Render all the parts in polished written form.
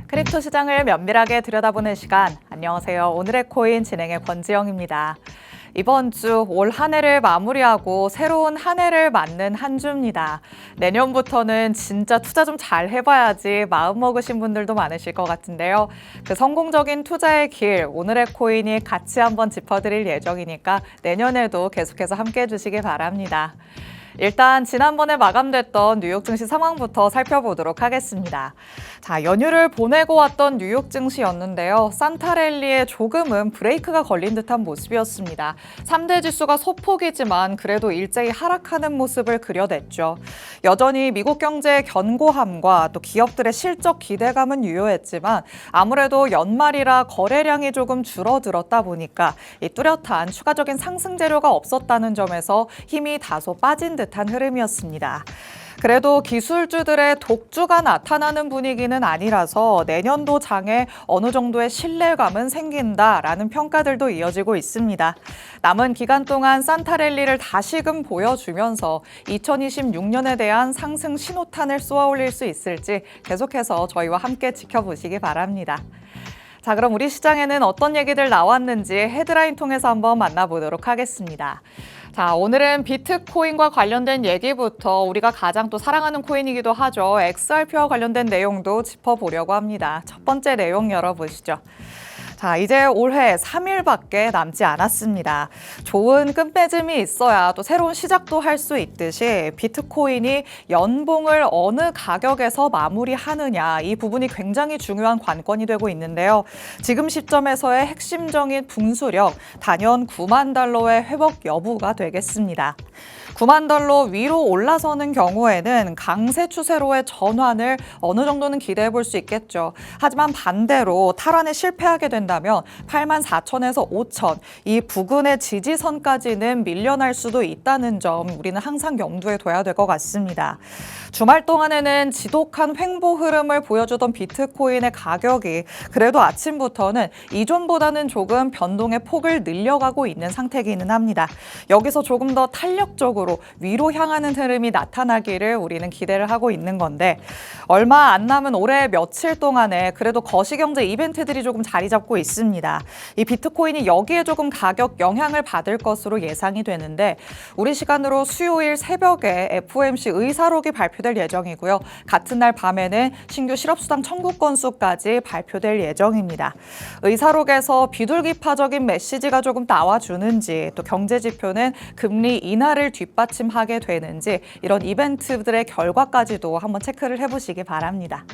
크립토 시장을 면밀하게 들여다보는 시간. 안녕하세요. 오늘의 코인 진행의 권지영입니다. 이번 주 올 한 해를 마무리하고 새로운 한 해를 맞는 한 주입니다. 내년부터는 진짜 투자 좀 잘 해봐야지 마음 먹으신 분들도 많으실 것 같은데요. 그 성공적인 투자의 길, 오늘의 코인이 같이 한번 짚어드릴 예정이니까 내년에도 계속해서 함께해 주시기 바랍니다. 일단 지난번에 마감됐던 뉴욕 증시 상황부터 살펴보도록 하겠습니다. 자, 연휴를 보내고 왔던 뉴욕 증시였는데요. 산타랠리에 조금은 브레이크가 걸린 듯한 모습이었습니다. 3대 지수가 소폭이지만 그래도 일제히 하락하는 모습을 그려냈죠. 여전히 미국 경제의 견고함과 또 기업들의 실적 기대감은 유효했지만 아무래도 연말이라 거래량이 조금 줄어들었다 보니까 이 뚜렷한 추가적인 상승 재료가 없었다는 점에서 힘이 다소 빠진 듯한 흐름이었습니다. 그래도 기술주들의 독주가 나타나는 분위기는 아니라서 내년도 장에 어느 정도의 신뢰감은 생긴다라는 평가들도 이어지고 있습니다. 남은 기간 동안 산타랠리를 다시금 보여주면서 2026년에 대한 상승 신호탄을 쏘아올릴 수 있을지 계속해서 저희와 함께 지켜보시기 바랍니다. 자, 그럼 우리 시장에는 어떤 얘기들 나왔는지 헤드라인 통해서 한번 만나보도록 하겠습니다. 자, 오늘은 비트코인과 관련된 얘기부터 우리가 가장 또 사랑하는 코인이기도 하죠. XRP와 관련된 내용도 짚어보려고 합니다. 첫 번째 내용 열어보시죠. 자, 이제 올해 3일밖에 남지 않았습니다. 좋은 끝맺음이 있어야 또 새로운 시작도 할 수 있듯이 비트코인이 연봉을 어느 가격에서 마무리하느냐, 이 부분이 굉장히 중요한 관건이 되고 있는데요. 지금 시점에서의 핵심적인 분수령, 단연 9만 달러의 회복 여부가 되겠습니다. 9만 달러 위로 올라서는 경우에는 강세 추세로의 전환을 어느 정도는 기대해 볼 수 있겠죠. 하지만 반대로 탈환에 실패하게 된다면 8만 4천에서 5천, 이 부근의 지지선까지는 밀려날 수도 있다는 점 우리는 항상 염두에 둬야 될 것 같습니다. 주말 동안에는 지독한 횡보 흐름을 보여주던 비트코인의 가격이 그래도 아침부터는 이전보다는 조금 변동의 폭을 늘려가고 있는 상태이기는 합니다. 여기서 조금 더 탄력적으로 위로 향하는 흐름이 나타나기를 우리는 기대를 하고 있는 건데, 얼마 안 남은 올해 며칠 동안에 그래도 거시경제 이벤트들이 조금 자리 잡고 있습니다. 이 비트코인이 여기에 조금 가격 영향을 받을 것으로 예상이 되는데, 우리 시간으로 수요일 새벽에 FOMC 의사록이 발표될 예정이고요. 같은 날 밤에는 신규 실업수당 청구 건수까지 발표될 예정입니다. 의사록에서 비둘기파적인 메시지가 조금 나와주는지, 또 경제 지표는 금리 인하를 뒷받침하게 되는지, 이런 이벤트들의 결과까지도 한번 체크를 해보시기 바랍니다.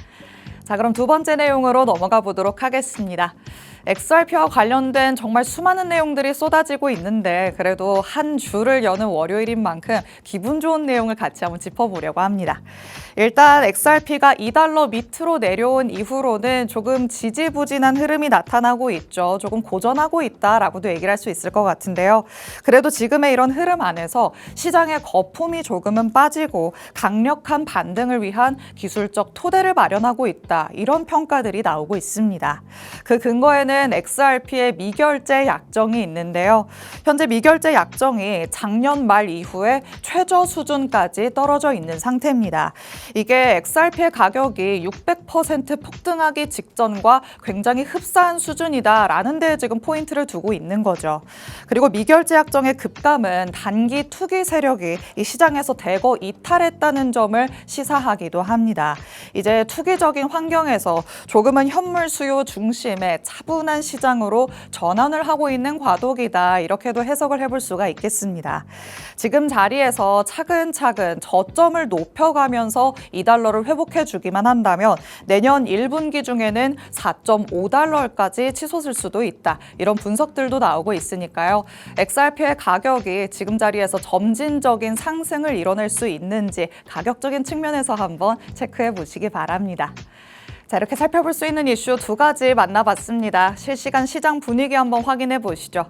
자, 그럼 두 번째 내용으로 넘어가 보도록 하겠습니다. XRP와 관련된 정말 수많은 내용들이 쏟아지고 있는데 그래도 한 주를 여는 월요일인 만큼 기분 좋은 내용을 같이 한번 짚어보려고 합니다. 일단 XRP가 2달러 밑으로 내려온 이후로는 조금 지지부진한 흐름이 나타나고 있죠. 조금 고전하고 있다라고도 얘기를 할 수 있을 것 같은데요. 그래도 지금의 이런 흐름 안에서 시장의 거품이 조금은 빠지고 강력한 반등을 위한 기술적 토대를 마련하고 있다. 이런 평가들이 나오고 있습니다. 그 근거에는 XRP의 미결제 약정이 있는데요. 현재 미결제 약정이 작년 말 이후에 최저 수준까지 떨어져 있는 상태입니다. 이게 XRP의 가격이 600% 폭등하기 직전과 굉장히 흡사한 수준이다라는 데 지금 포인트를 두고 있는 거죠. 그리고 미결제 약정의 급감은 단기 투기 세력이 이 시장에서 대거 이탈했다는 점을 시사하기도 합니다. 이제 투기적인 환경에서 조금은 현물 수요 중심의 차분한 시장으로 전환을 하고 있는 과도기다, 이렇게도 해석을 해볼 수가 있겠습니다. 지금 자리에서 차근차근 저점을 높여가면서 2달러를 회복해주기만 한다면 내년 1분기 중에는 4.5달러까지 치솟을 수도 있다, 이런 분석들도 나오고 있으니까요. XRP의 가격이 지금 자리에서 점진적인 상승을 이뤄낼 수 있는지 가격적인 측면에서 한번 체크해 보시기 바랍니다. 자, 이렇게 살펴볼 수 있는 이슈 두 가지 만나봤습니다. 실시간 시장 분위기 한번 확인해 보시죠.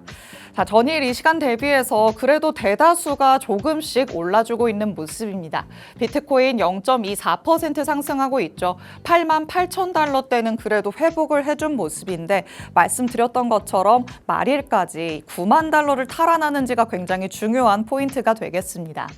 자, 전일 이 시간 대비해서 그래도 대다수가 조금씩 올라주고 있는 모습입니다. 비트코인 0.24% 상승하고 있죠. 88,000달러대는 그래도 회복을 해준 모습인데 말씀드렸던 것처럼 말일까지 9만 달러를 탈환하는지가 굉장히 중요한 포인트가 되겠습니다.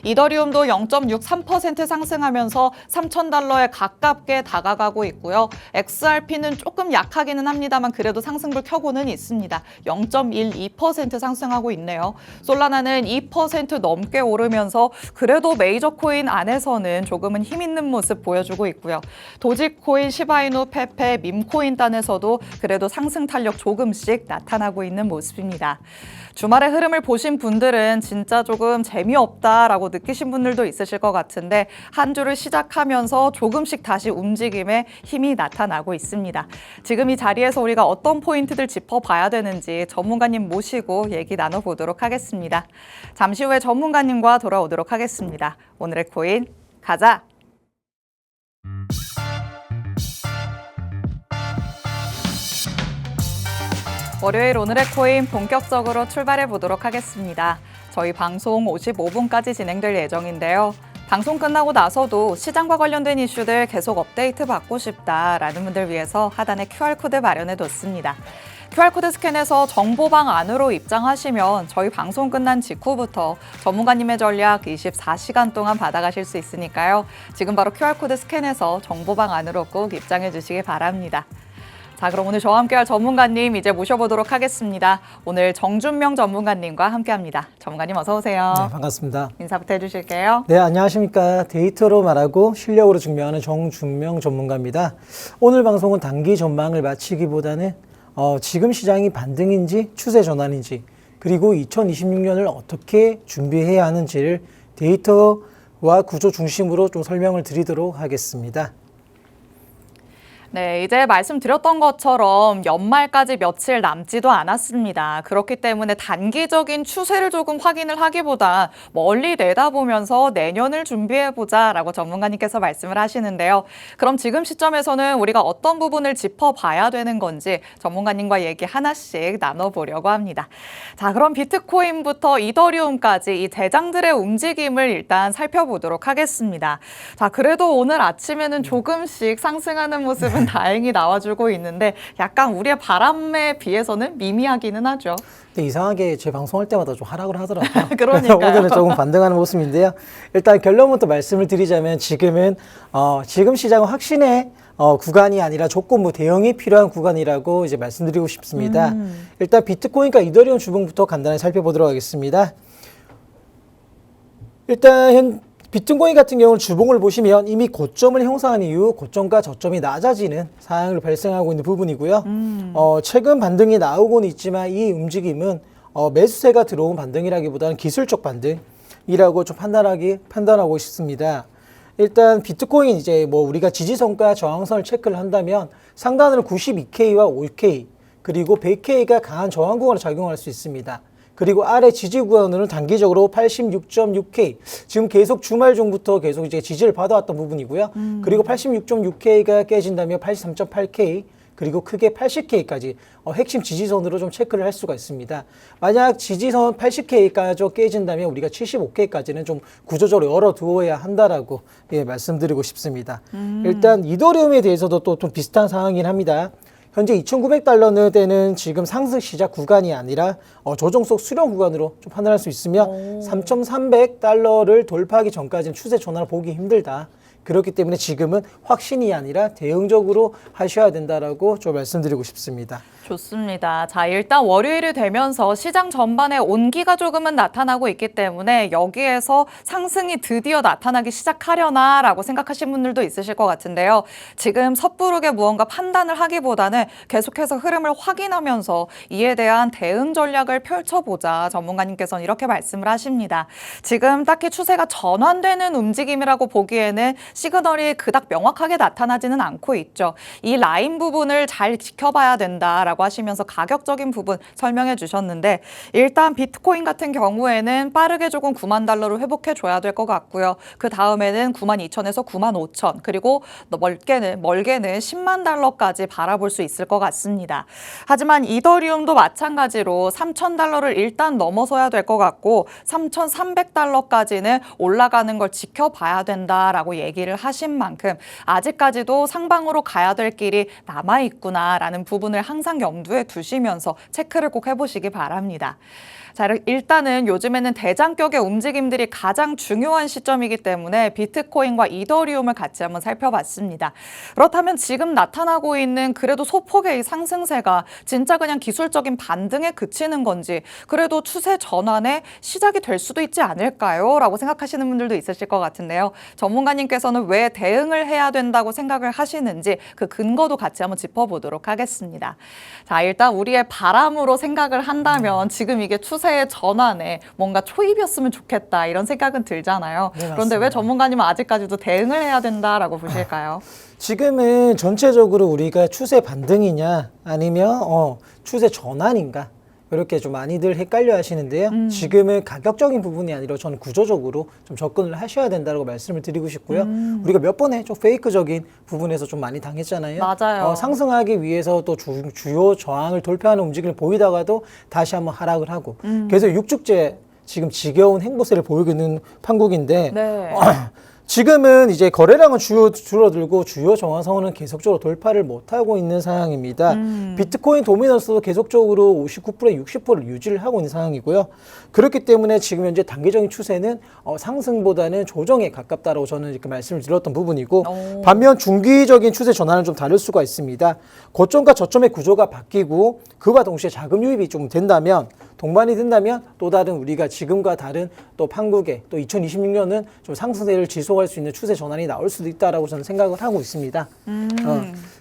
이더리움도 0.63% 상승하면서 3,000달러에 가깝게 다가가고 있고요. XRP는 조금 약하기는 합니다만 그래도 상승불 켜고는 있습니다. 0.12% 상승하고 있네요. 솔라나는 2% 넘게 오르면서 그래도 메이저 코인 안에서는 조금은 힘 있는 모습 보여주고 있고요. 도지코인, 시바이누, 페페, 밈코인 단에서도 그래도 상승 탄력 조금씩 나타나고 있는 모습입니다. 주말의 흐름을 보신 분들은 진짜 조금 재미없다라고 느끼신 분들도 있으실 것 같은데 한 주를 시작하면서 조금씩 다시 움직임에 힘이 나타나고 있습니다. 지금 이 자리에서 우리가 어떤 포인트들 짚어봐야 되는지 전문가님 모시고 얘기 나눠보도록 하겠습니다. 잠시 후에 전문가님과 돌아오도록 하겠습니다. 오늘의 코인 가자! 월요일 오늘의 코인 본격적으로 출발해 보도록 하겠습니다. 저희 방송 55분까지 진행될 예정인데요. 방송 끝나고 나서도 시장과 관련된 이슈들 계속 업데이트 받고 싶다라는 분들 위해서 하단에 QR코드 마련해 뒀습니다. QR코드 스캔해서 정보방 안으로 입장하시면 저희 방송 끝난 직후부터 전문가님의 전략 24시간 동안 받아가실 수 있으니까요. 지금 바로 QR코드 스캔해서 정보방 안으로 꼭 입장해 주시기 바랍니다. 자, 그럼 오늘 저와 함께할 전문가님 이제 모셔보도록 하겠습니다. 오늘 정준명 전문가님과 함께합니다. 전문가님 어서 오세요. 네, 반갑습니다. 인사부터 해주실게요. 네, 안녕하십니까. 데이터로 말하고 실력으로 증명하는 정준명 전문가입니다. 오늘 방송은 단기 전망을 마치기보다는 지금 시장이 반등인지 추세 전환인지 그리고 2026년을 어떻게 준비해야 하는지를 데이터와 구조 중심으로 좀 설명을 드리도록 하겠습니다. 네, 이제 말씀드렸던 것처럼 연말까지 며칠 남지도 않았습니다. 그렇기 때문에 단기적인 추세를 조금 확인을 하기보다 멀리 내다보면서 내년을 준비해보자라고 전문가님께서 말씀을 하시는데요. 그럼 지금 시점에서는 우리가 어떤 부분을 짚어봐야 되는 건지 전문가님과 얘기 하나씩 나눠보려고 합니다. 자, 그럼 비트코인부터 이더리움까지 이 대장들의 움직임을 일단 살펴보도록 하겠습니다. 자, 그래도 오늘 아침에는 조금씩 상승하는 모습은 다행히 나와주고 있는데 약간 우리의 바람에 비해서는 미미하기는 하죠. 근데 이상하게 제 방송할 때마다 좀 하락을 하더라고요. 그러니까요. 오늘은 조금 반등하는 모습인데요. 일단 결론부터 말씀을 드리자면 지금 시장은 확신의 구간이 아니라 조건부 대응이 필요한 구간이라고 이제 말씀드리고 싶습니다. 일단 비트코인과 이더리움 주봉부터 간단히 살펴보도록 하겠습니다. 일단 비트코인 같은 경우는 주봉을 보시면 이미 고점을 형성한 이후 고점과 저점이 낮아지는 상황을 발생하고 있는 부분이고요. 최근 반등이 나오고는 있지만 이 움직임은 매수세가 들어온 반등이라기보다는 기술적 반등이라고 좀 판단하고 있습니다. 일단 비트코인 이제 우리가 지지선과 저항선을 체크를 한다면 상단으로 92K와 5K 그리고 100K가 강한 저항 구간으로 작용할 수 있습니다. 그리고 아래 지지 구간으로는 단기적으로 86.6K 지금 계속 주말 중부터 계속 이제 지지를 받아왔던 부분이고요. 그리고 86.6K가 깨진다면 83.8K 그리고 크게 80K까지 핵심 지지선으로 좀 체크를 할 수가 있습니다. 만약 지지선 80K까지 깨진다면 우리가 75K까지는 좀 구조적으로 열어두어야 한다라고 말씀드리고 싶습니다. 일단 이더리움에 대해서도 또 좀 비슷한 상황이긴 합니다. 현재 2,900달러대는 지금 상승 시작 구간이 아니라 조정 속 수렴 구간으로 좀 판단할 수 있으며 3,300달러를 돌파하기 전까지는 추세 전환을 보기 힘들다. 그렇기 때문에 지금은 확신이 아니라 대응적으로 하셔야 된다라고 좀 말씀드리고 싶습니다. 좋습니다. 자, 일단 월요일이 되면서 시장 전반에 온기가 조금은 나타나고 있기 때문에 여기에서 상승이 드디어 나타나기 시작하려나라고 생각하신 분들도 있으실 것 같은데요. 지금 섣부르게 무언가 판단을 하기보다는 계속해서 흐름을 확인하면서 이에 대한 대응 전략을 펼쳐보자 전문가님께서는 이렇게 말씀을 하십니다. 지금 딱히 추세가 전환되는 움직임이라고 보기에는 시그널이 그닥 명확하게 나타나지는 않고 있죠. 이 라인 부분을 잘 지켜봐야 된다라고 하시면서 가격적인 부분 설명해 주셨는데 일단 비트코인 같은 경우에는 빠르게 조금 9만 달러로 회복해 줘야 될 것 같고요. 그 다음에는 9만 2천에서 9만 5천 그리고 멀게는 10만 달러까지 바라볼 수 있을 것 같습니다. 하지만 이더리움도 마찬가지로 3천 달러를 일단 넘어서야 될 것 같고 3,300달러까지는 올라가는 걸 지켜봐야 된다라고 얘기를 하신 만큼 아직까지도 상방으로 가야 될 길이 남아있구나라는 부분을 항상 염두에 두시면서 체크를 꼭 해보시기 바랍니다. 자, 일단은 요즘에는 대장격의 움직임들이 가장 중요한 시점이기 때문에 비트코인과 이더리움을 같이 한번 살펴봤습니다. 그렇다면 지금 나타나고 있는 그래도 소폭의 상승세가 진짜 그냥 기술적인 반등에 그치는 건지 그래도 추세 전환의 시작이 될 수도 있지 않을까요? 라고 생각하시는 분들도 있으실 것 같은데요. 전문가님께서는 왜 대응을 해야 된다고 생각을 하시는지 그 근거도 같이 한번 짚어보도록 하겠습니다. 자, 일단 우리의 바람으로 생각을 한다면 지금 이게 추세의 전환에 뭔가 초입이었으면 좋겠다 이런 생각은 들잖아요. 네, 그런데 왜 맞습니다. 전문가님은 아직까지도 대응을 해야 된다라고 보실까요? 지금은 전체적으로 우리가 추세 반등이냐 아니면 추세 전환인가 이렇게 좀 많이들 헷갈려 하시는데요. 지금은 가격적인 부분이 아니라 저는 구조적으로 좀 접근을 하셔야 된다고 말씀을 드리고 싶고요. 우리가 몇 번에 좀 페이크적인 부분에서 좀 많이 당했잖아요. 맞아요. 상승하기 위해서 또 주요 저항을 돌파하는 움직임을 보이다가도 다시 한번 하락을 하고 그래서 6주째 지금 지겨운 행보세를 보이고 있는 판국인데 네. 지금은 이제 거래량은 줄어들고 주요 정화선은 계속적으로 돌파를 못하고 있는 상황입니다. 비트코인 도미넌스도 계속적으로 59%, 60%를 유지를 하고 있는 상황이고요. 그렇기 때문에 지금 현재 단기적인 추세는 상승보다는 조정에 가깝다라고 저는 이렇게 말씀을 드렸던 부분이고 반면 중기적인 추세 전환은 좀 다를 수가 있습니다. 고점과 저점의 구조가 바뀌고 그와 동시에 자금 유입이 좀 된다면 동반이 된다면 또 다른 우리가 지금과 다른 또 판국의 또 2026년은 좀 상승세를 지속할 수 있는 추세 전환이 나올 수도 있다라고 저는 생각을 하고 있습니다.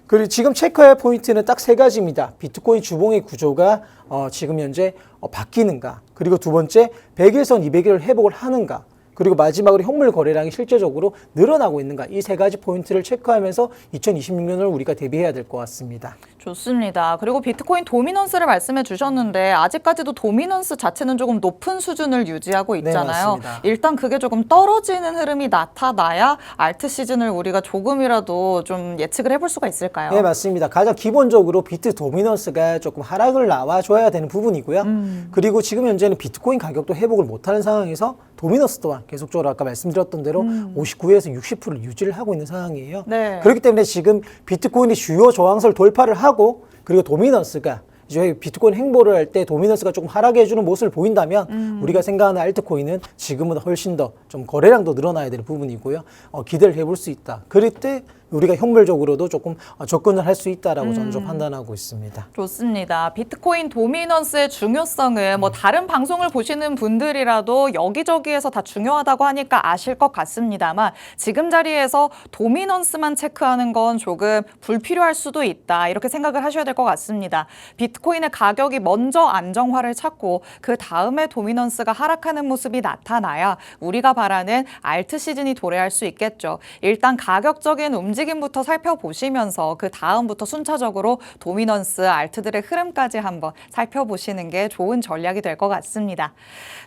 그리고 지금 체크할 포인트는 딱 세 가지입니다. 비트코인 주봉의 구조가 지금 현재 바뀌는가, 그리고 두 번째 100일선 200일을 회복을 하는가, 그리고 마지막으로 현물 거래량이 실제적으로 늘어나고 있는가, 이 세 가지 포인트를 체크하면서 2026년을 우리가 대비해야 될 것 같습니다. 좋습니다. 그리고 비트코인 도미넌스를 말씀해 주셨는데 아직까지도 도미넌스 자체는 조금 높은 수준을 유지하고 있잖아요. 맞습니다. 일단 그게 조금 떨어지는 흐름이 나타나야 알트 시즌을 우리가 조금이라도 좀 예측을 해볼 수가 있을까요? 네, 맞습니다. 가장 기본적으로 비트 도미넌스가 조금 하락을 나와줘야 되는 부분이고요. 그리고 지금 현재는 비트코인 가격도 회복을 못하는 상황에서 도미넌스 또한 계속적으로 아까 말씀드렸던 대로 59에서 60%를 유지를 하고 있는 상황이에요. 네. 그렇기 때문에 지금 비트코인이 주요 저항선을 돌파를 하고 그리고 도미넌스가 이제 비트코인 행보를 할 때 도미넌스가 조금 하락해주는 모습을 보인다면 우리가 생각하는 알트코인은 지금보다 훨씬 더 좀 거래량도 늘어나야 될 부분이고요. 기대를 해볼 수 있다. 그럴 때 우리가 현물적으로도 조금 접근을 할 수 있다라고 저는 좀 판단하고 있습니다. 좋습니다. 비트코인 도미넌스의 중요성은 뭐 다른 방송을 보시는 분들이라도 여기저기에서 다 중요하다고 하니까 아실 것 같습니다만 지금 자리에서 도미넌스만 체크하는 건 조금 불필요할 수도 있다. 이렇게 생각을 하셔야 될 것 같습니다. 비트코인의 가격이 먼저 안정화를 찾고 그 다음에 도미넌스가 하락하는 모습이 나타나야 우리가 바라는 알트 시즌이 도래할 수 있겠죠. 일단 가격적인 움직임부터 살펴보시면서 그 다음부터 순차적으로 도미넌스, 알트들의 흐름까지 한번 살펴보시는 게 좋은 전략이 될 것 같습니다.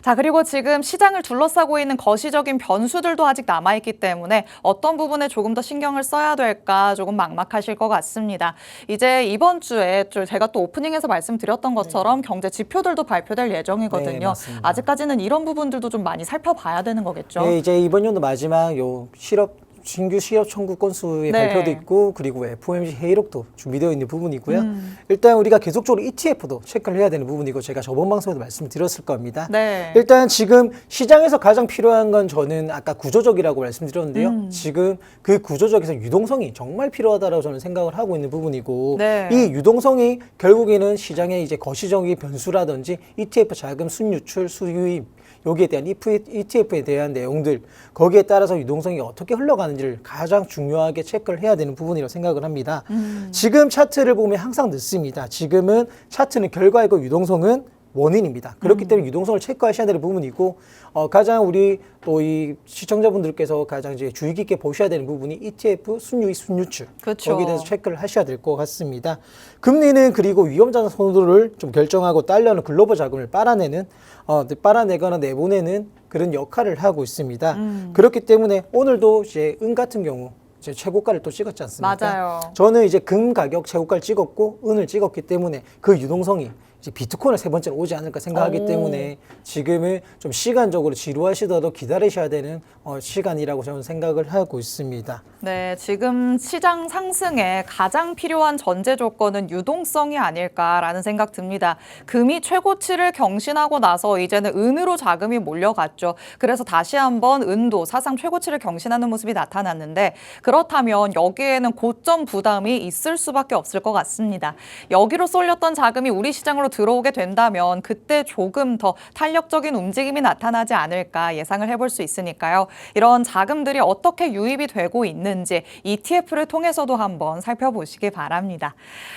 자, 그리고 지금 시장을 둘러싸고 있는 거시적인 변수들도 아직 남아있기 때문에 어떤 부분에 조금 더 신경을 써야 될까 조금 막막하실 것 같습니다. 이제 이번 주에 제가 또 오프닝에서 말씀드렸던 것처럼 경제 지표들도 발표될 예정이거든요. 네, 맞습니다. 아직까지는 이런 부분들도 좀 많이 살펴봐야 되는 거겠죠. 네, 이제 이번 연도 마지막 신규 실업 청구 건수의 네. 발표도 있고 그리고 FOMC 회의록도 준비되어 있는 부분이고요. 일단 우리가 계속적으로 ETF도 체크를 해야 되는 부분이고 제가 저번 방송에도 말씀드렸을 겁니다. 네. 일단 지금 시장에서 가장 필요한 건 저는 아까 구조적이라고 말씀드렸는데요. 지금 그 구조적에서 유동성이 정말 필요하다고 저는 생각을 하고 있는 부분이고 네. 이 유동성이 결국에는 시장의 이제 거시적인 변수라든지 ETF 자금 순유출 수유입 여기에 대한 ETF에 대한 내용들 거기에 따라서 유동성이 어떻게 흘러가는지를 가장 중요하게 체크를 해야 되는 부분이라고 생각을 합니다. 지금 차트를 보면 항상 늦습니다. 지금은 차트는 결과이고 유동성은 원인입니다. 그렇기 때문에 유동성을 체크하셔야 되는 부분이고 가장 우리 또 이 시청자분들께서 가장 이제 주의 깊게 보셔야 되는 부분이 ETF 순유입 순유출 그렇죠. 거기에 대해서 체크를 하셔야 될 것 같습니다. 금리는 그리고 위험자산 선호도를 좀 결정하고 딸려는 글로벌 자금을 빨아내거나 내보내는 그런 역할을 하고 있습니다. 그렇기 때문에 오늘도 이제 은 같은 경우 이제 최고가를 또 찍었지 않습니까? 맞아요. 저는 이제 금 가격 최고가를 찍었고 은을 찍었기 때문에 그 유동성이 이제 비트코인을 세 번째로 오지 않을까 생각하기 때문에 지금은 좀 시간적으로 지루하시더라도 기다리셔야 되는 시간이라고 저는 생각을 하고 있습니다. 네, 지금 시장 상승에 가장 필요한 전제 조건은 유동성이 아닐까라는 생각 듭니다. 금이 최고치를 경신하고 나서 이제는 은으로 자금이 몰려갔죠. 그래서 다시 한번 은도 사상 최고치를 경신하는 모습이 나타났는데 그렇다면 여기에는 고점 부담이 있을 수밖에 없을 것 같습니다. 여기로 쏠렸던 자금이 우리 시장으로 들어오게 된다면 그때 조금 더 탄력적인 움직임이 나타나지 않을까 예상을 해볼 수 있으니까요. 이런 자금들이 어떻게 유입이 되고 있는지 ETF를 통해서도 한번 살펴보시기 바랍니다.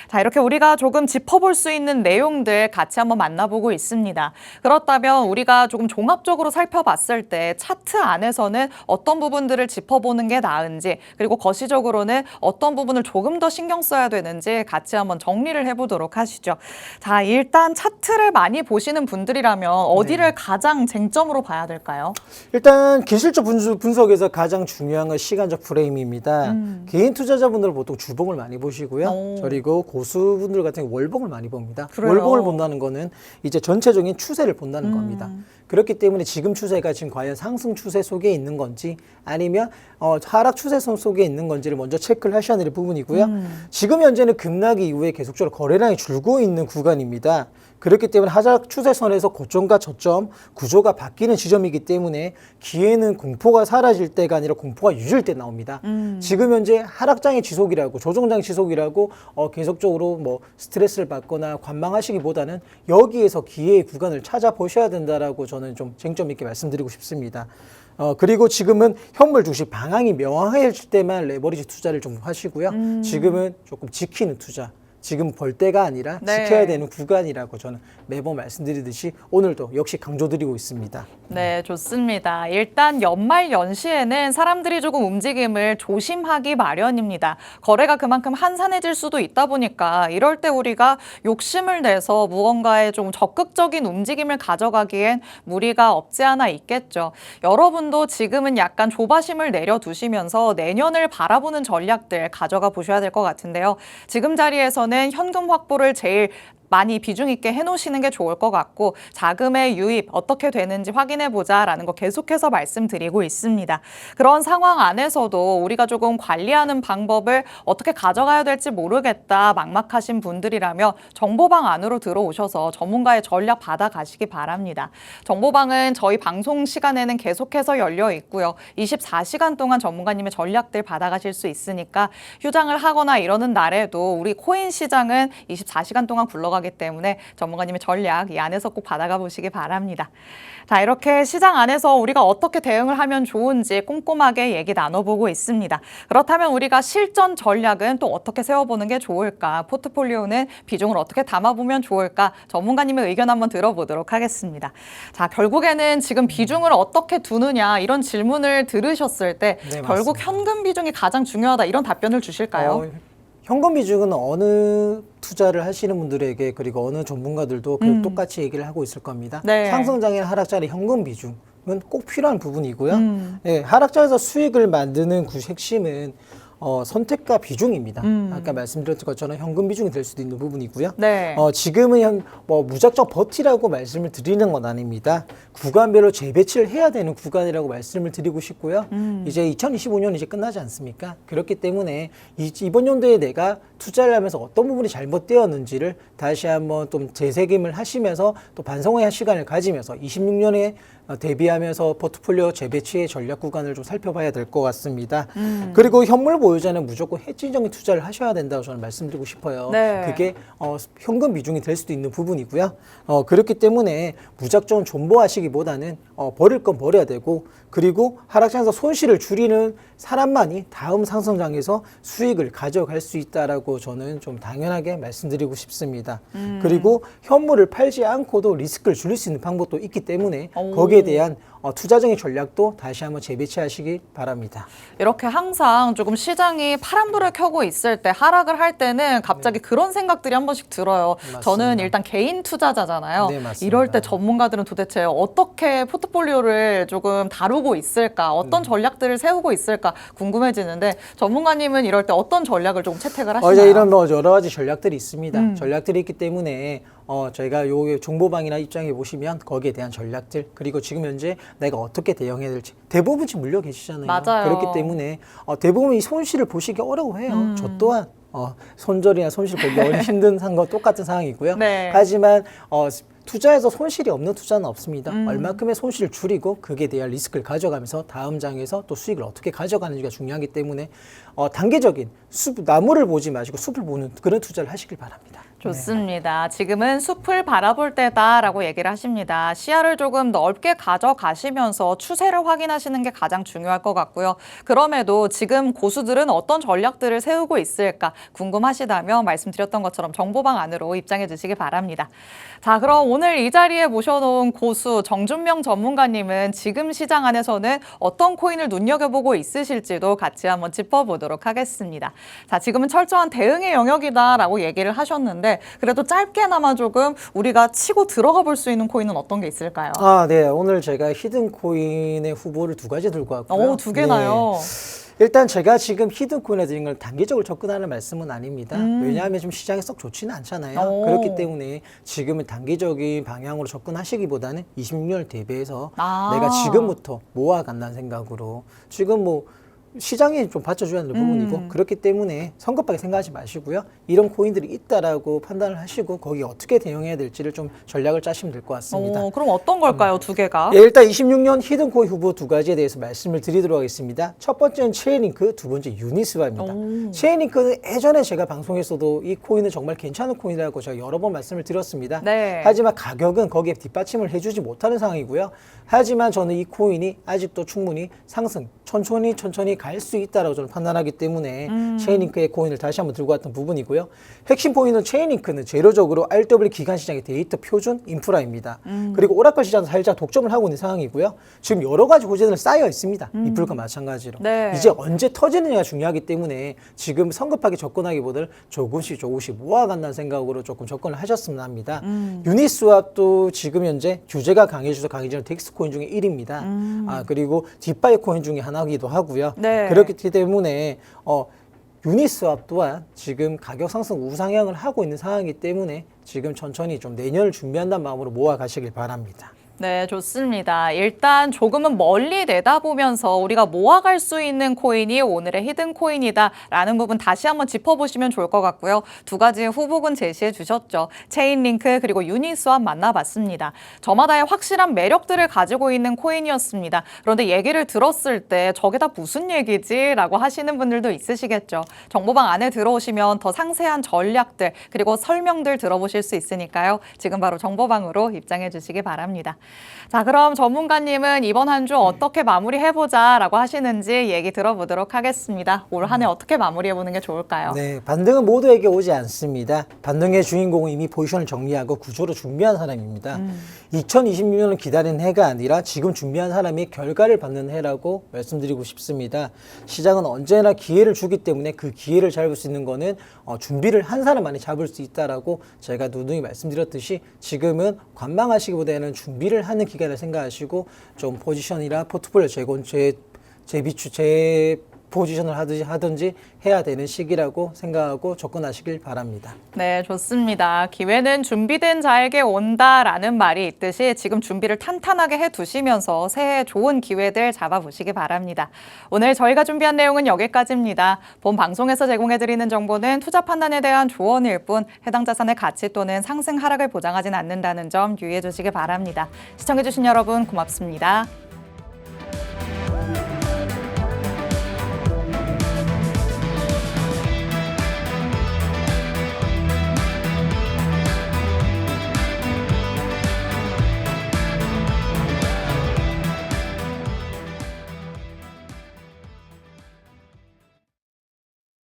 자, 이렇게 우리가 조금 짚어볼 수 있는 내용들 같이 한번 만나보고 있습니다. 그렇다면 우리가 조금 종합적으로 살펴봤을 때 차트 안에서는 어떤 부분들을 짚어보는 게 나은지 그리고 거시적으로는 어떤 부분을 조금 더 신경 써야 되는지 같이 한번 정리를 해보도록 하시죠. 자, 일단 차트를 많이 보시는 분들이라면 어디를 가장 쟁점으로 봐야 될까요? 일단 기술적 분석에서 가장 중요한 건 시간적 프레임입니다. 개인 투자자분들은 보통 주봉을 많이 보시고요. 그리고 고수분들 같은 경우 월봉을 많이 봅니다. 그래요? 월봉을 본다는 거는 이제 전체적인 추세를 본다는 겁니다. 그렇기 때문에 지금 추세가 지금 과연 상승 추세 속에 있는 건지 아니면 하락 추세선 속에 있는 건지를 먼저 체크를 하셔야 될 부분이고요. 지금 현재는 급락이 이후에 계속적으로 거래량이 줄고 있는 구간입니다. 그렇기 때문에 하락 추세선에서 고점과 저점 구조가 바뀌는 지점이기 때문에 기회는 공포가 사라질 때가 아니라 공포가 유지될 때 나옵니다. 지금 현재 하락장의 지속이라고 조정장의 지속이라고 계속적으로 뭐 스트레스를 받거나 관망하시기보다는 여기에서 기회의 구간을 찾아보셔야 된다라고 저는 좀 쟁점 있게 말씀드리고 싶습니다. 그리고 지금은 현물 주식 방향이 명확해질 때만 레버리지 투자를 좀 하시고요. 지금은 조금 지키는 투자. 지금 벌 때가 아니라 네. 지켜야 되는 구간이라고 저는 매번 말씀드리듯이 오늘도 역시 강조드리고 있습니다. 네, 좋습니다. 일단 연말 연시에는 사람들이 조금 움직임을 조심하기 마련입니다. 거래가 그만큼 한산해질 수도 있다 보니까 이럴 때 우리가 욕심을 내서 무언가에 좀 적극적인 움직임을 가져가기엔 무리가 없지 않아 있겠죠. 여러분도 지금은 약간 조바심을 내려두시면서 내년을 바라보는 전략들 가져가 보셔야 될 것 같은데요. 지금 자리에서는 현금 확보를 제일 많이 비중 있게 해놓으시는 게 좋을 것 같고 자금의 유입 어떻게 되는지 확인해보자라는 거 계속해서 말씀드리고 있습니다. 그런 상황 안에서도 우리가 조금 관리하는 방법을 어떻게 가져가야 될지 모르겠다 막막하신 분들이라면 정보방 안으로 들어오셔서 전문가의 전략 받아가시기 바랍니다. 정보방은 저희 방송 시간에는 계속해서 열려 있고요. 24시간 동안 전문가님의 전략들 받아가실 수 있으니까 휴장을 하거나 이러는 날에도 우리 코인 시장은 24시간 동안 굴러가기 때문에 전문가님의 전략 이 안에서 꼭 받아가 보시기 바랍니다. 자, 이렇게 시장 안에서 우리가 어떻게 대응을 하면 좋은지 꼼꼼하게 얘기 나눠보고 있습니다. 그렇다면 우리가 실전 전략은 또 어떻게 세워보는 게 좋을까? 포트폴리오는 비중을 어떻게 담아보면 좋을까? 전문가님의 의견 한번 들어보도록 하겠습니다. 자, 결국에는 지금 비중을 어떻게 두느냐 이런 질문을 들으셨을 때 네, 결국 맞습니다. 현금 비중이 가장 중요하다 이런 답변을 주실까요? 현금 비중은 어느 투자를 하시는 분들에게 그리고 어느 전문가들도 똑같이 얘기를 하고 있을 겁니다. 네. 상승장이나 하락장의 현금 비중은 꼭 필요한 부분이고요. 네, 하락장에서 수익을 만드는 그 핵심은 선택과 비중입니다. 아까 말씀드렸던 것처럼 현금 비중이 될 수도 있는 부분이고요. 네. 지금은 무작정 버티라고 말씀을 드리는 건 아닙니다. 구간별로 재배치를 해야 되는 구간이라고 말씀을 드리고 싶고요. 이제 2025년 이제 끝나지 않습니까? 그렇기 때문에 이번 연도에 내가 투자를 하면서 어떤 부분이 잘못되었는지를 다시 한번 좀 재새김을 하시면서 또 반성의 시간을 가지면서 26년에 대비하면서 포트폴리오 재배치의 전략 구간을 좀 살펴봐야 될 것 같습니다. 그리고 현물 보유자는 무조건 해지적인 투자를 하셔야 된다고 저는 말씀드리고 싶어요. 네. 그게 현금 비중이 될 수도 있는 부분이고요. 그렇기 때문에 무작정 존버하시기보다는 버릴 건 버려야 되고 그리고 하락장에서 손실을 줄이는 사람만이 다음 상승장에서 수익을 가져갈 수 있다라고 거라고 저는 좀 당연하게 말씀드리고 싶습니다. 그리고 현물을 팔지 않고도 리스크를 줄일 수 있는 방법도 있기 때문에 거기에 대한 투자적인 전략도 다시 한번 재배치하시기 바랍니다. 이렇게 항상 조금 시장이 파란불을 켜고 있을 때 하락을 할 때는 갑자기 그런 생각들이 한 번씩 들어요. 맞습니다. 저는 일단 개인 투자자잖아요. 네, 맞습니다. 이럴 때 전문가들은 도대체 어떻게 포트폴리오를 조금 다루고 있을까, 어떤 전략들을 세우고 있을까 궁금해지는데 전문가님은 이럴 때 어떤 전략을 조금 채택을 하시나요? 이제 이런 여러 가지 전략들이 있습니다. 전략들이 있기 때문에 저희가 요 정보방이나 입장해 보시면 거기에 대한 전략들 그리고 지금 현재 내가 어떻게 대응해야 될지 대부분 지금 물려 계시잖아요. 맞아요. 그렇기 때문에 대부분 이 손실을 보시기 어려워해요. 저 또한 손절이나 손실 보기 힘든 상과 똑같은 상황이고요. 네. 하지만 투자에서 손실이 없는 투자는 없습니다. 얼마큼의 손실을 줄이고 그에 대한 리스크를 가져가면서 다음 장에서 또 수익을 어떻게 가져가는지가 중요하기 때문에 단계적인 나무를 보지 마시고 숲을 보는 그런 투자를 하시길 바랍니다. 좋습니다. 지금은 숲을 바라볼 때다라고 얘기를 하십니다. 시야를 조금 넓게 가져가시면서 추세를 확인하시는 게 가장 중요할 것 같고요. 그럼에도 지금 고수들은 어떤 전략들을 세우고 있을까 궁금하시다면 말씀드렸던 것처럼 정보방 안으로 입장해 주시기 바랍니다. 자, 그럼 오늘 이 자리에 모셔놓은 고수 정준명 전문가님은 지금 시장 안에서는 어떤 코인을 눈여겨보고 있으실지도 같이 한번 짚어보도록 하겠습니다. 자, 지금은 철저한 대응의 영역이다라고 얘기를 하셨는데 그래도 짧게나마 조금 우리가 치고 들어가 볼 수 있는 코인은 어떤 게 있을까요? 네. 오늘 제가 히든 코인의 후보를 두 가지 들고 왔고요. 두 개나요? 일단 제가 지금 히든 코인에 드린 걸 단기적으로 접근하는 말씀은 아닙니다. 왜냐하면 좀 시장이 썩 좋지는 않잖아요. 그렇기 때문에 지금은 단기적인 방향으로 접근하시기보다는 26년을 대비해서 내가 지금부터 모아간다는 생각으로 지금 뭐 시장이 좀 받쳐줘야 하는 부분이고 그렇기 때문에 성급하게 생각하지 마시고요. 이런 코인들이 있다라고 판단을 하시고 거기에 어떻게 대응해야 될지를 좀 전략을 짜시면 될 것 같습니다. 그럼 어떤 걸까요, 두 개가? 예, 일단 26년 히든 코인 후보 두 가지에 대해서 말씀을 드리도록 하겠습니다. 첫 번째는 체인링크, 두 번째 유니스와입니다. 체인링크는 예전에 제가 방송에서도 이 코인은 정말 괜찮은 코인이라고 제가 여러 번 말씀을 드렸습니다. 네. 하지만 가격은 거기에 뒷받침을 해주지 못하는 상황이고요. 하지만 저는 이 코인이 아직도 충분히 상승, 천천히 갈 수 있다라고 저는 판단하기 때문에 체인링크의 코인을 다시 한번 들고 왔던 부분이고요. 핵심 포인트는 체인링크는 재료적으로 RW 기간 시장의 데이터 표준 인프라입니다. 그리고 오라클 시장도 살짝 독점을 하고 있는 상황이고요. 지금 여러 가지 호재들 쌓여 있습니다. 리플과 마찬가지로. 네. 이제 언제 터지느냐가 중요하기 때문에 지금 성급하게 접근하기보다는 조금씩 모아간다는 생각으로 조금 접근을 하셨으면 합니다. 유니스왑도 지금 현재 규제가 강해져서 강해지는 덱스 코인 중에 1위입니다. 그리고 디파이 코인 중에 하나이기도 하고요. 네. 그렇기 때문에 유니스왑 또한 지금 가격 상승 우상향을 하고 있는 상황이기 때문에 지금 천천히 좀 내년을 준비한다는 마음으로 모아 가시길 바랍니다. 네, 좋습니다. 일단 조금은 멀리 내다보면서 우리가 모아갈 수 있는 코인이 오늘의 히든 코인이다라는 부분 다시 한번 짚어보시면 좋을 것 같고요. 두 가지 후보군 제시해 주셨죠. 체인링크 그리고 유니스왑 만나봤습니다. 저마다의 확실한 매력들을 가지고 있는 코인이었습니다. 그런데 얘기를 들었을 때 저게 다 무슨 얘기지? 라고 하시는 분들도 있으시겠죠. 정보방 안에 들어오시면 더 상세한 전략들 그리고 설명들 들어보실 수 있으니까요. 지금 바로 정보방으로 입장해 주시기 바랍니다. 자, 그럼 전문가님은 이번 한 주 어떻게 마무리해보자 라고 하시는지 얘기 들어보도록 하겠습니다. 올 한 해 어떻게 마무리해보는 게 좋을까요? 네, 반등은 모두에게 오지 않습니다. 반등의 주인공은 이미 포지션을 정리하고 구조를 준비한 사람입니다. 2026년을 기다린 해가 아니라 지금 준비한 사람이 결과를 받는 해라고 말씀드리고 싶습니다. 시장은 언제나 기회를 주기 때문에 그 기회를 잡을 수 있는 거는 준비를 한 사람만이 잡을 수 있다라고 제가 누누이 말씀드렸듯이 지금은 관망하시기보다는 준비를 하는 기간을 생각하시고 좀 포지션이나 포트폴리오 포지션을 하든지 해야 되는 시기라고 생각하고 접근하시길 바랍니다. 네, 좋습니다. 기회는 준비된 자에게 온다라는 말이 있듯이 지금 준비를 탄탄하게 해두시면서 새해 좋은 기회들 잡아보시기 바랍니다. 오늘 저희가 준비한 내용은 여기까지입니다. 본 방송에서 제공해드리는 정보는 투자 판단에 대한 조언일 뿐 해당 자산의 가치 또는 상승 하락을 보장하진 않는다는 점 유의해 주시기 바랍니다. 시청해주신 여러분 고맙습니다.